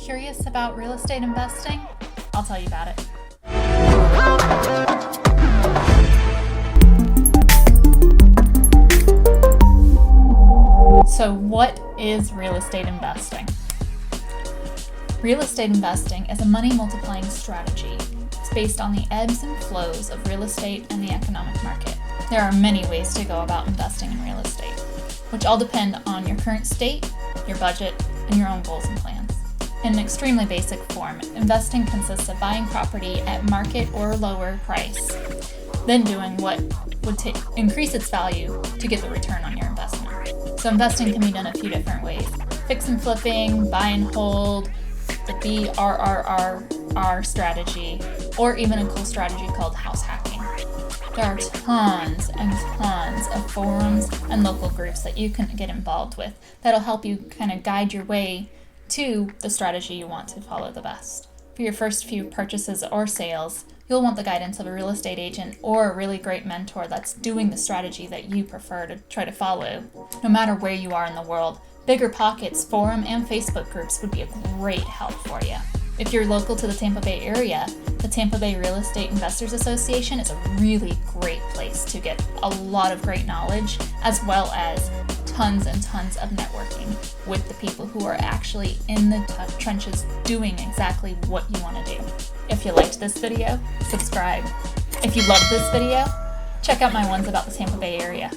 Curious about real estate investing? I'll tell you about it. So what is real estate investing? Real estate investing is a money multiplying strategy. It's based on the ebbs and flows of real estate and the economic market. There are many ways to go about investing in real estate, which all depend on your current state, your budget, and your own goals and plans. In an extremely basic form, investing consists of buying property at market or lower price, then doing what would increase its value to get the return on your investment. So investing can be done a few different ways. Fix and flipping, buy and hold, the BRRRR strategy, or even a cool strategy called house hacking. There are tons and tons of forums and local groups that you can get involved with that'll help you kind of guide your way to the strategy you want to follow the best. For your first few purchases or sales, you'll want the guidance of a real estate agent or a really great mentor that's doing the strategy that you prefer to try to follow. No matter where you are in the world, Bigger Pockets, forum, and Facebook groups would be a great help for you. If you're local to the Tampa Bay area, the Tampa Bay Real Estate Investors Association is a really great place to get a lot of great knowledge, as well as tons and tons of networking with the people who are actually in the trenches doing exactly what you want to do. If you liked this video, subscribe. If you loved this video, check out my ones about the Tampa Bay area.